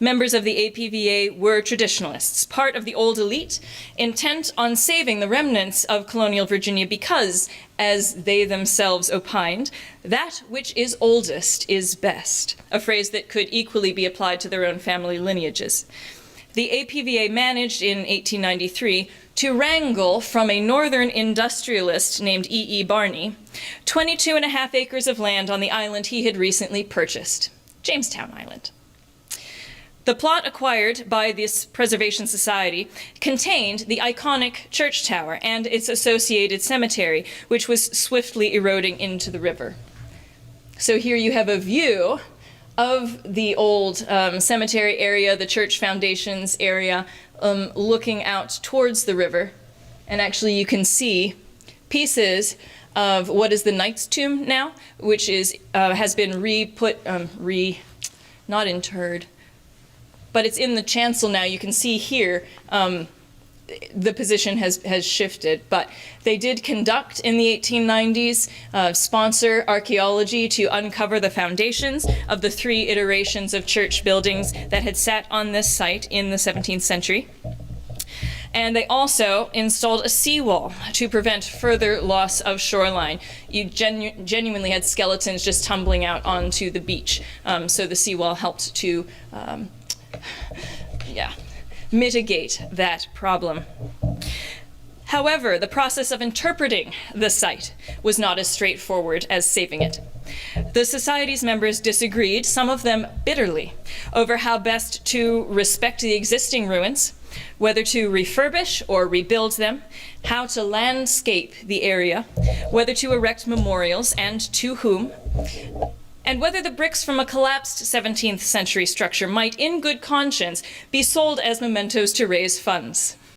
Members of the APVA were traditionalists, part of the old elite, intent on saving the remnants of colonial Virginia because, as they themselves opined, that which is oldest is best, a phrase that could equally be applied to their own family lineages. The APVA managed in 1893 to wrangle from a northern industrialist named E.E. Barney 22.5 acres of land on the island he had recently purchased, Jamestown Island. The plot acquired by this preservation society contained the iconic church tower and its associated cemetery, which was swiftly eroding into the river. So here you have a view of the old cemetery area, the church foundations area, looking out towards the river. And actually you can see pieces of what is the Knight's Tomb now, which is has been not interred, but it's in the chancel now. You can see here the position has shifted, but they did conduct in the 1890s, sponsor archaeology to uncover the foundations of the 3 iterations of church buildings that had sat on this site in the 17th century. And they also installed a seawall to prevent further loss of shoreline. You genuinely had skeletons just tumbling out onto the beach, so the seawall helped to mitigate that problem. However, the process of interpreting the site was not as straightforward as saving it. The Society's members disagreed, some of them bitterly, over how best to respect the existing ruins, whether to refurbish or rebuild them, how to landscape the area, whether to erect memorials and to whom, and whether the bricks from a collapsed 17th century structure might, in good conscience, be sold as mementos to raise funds.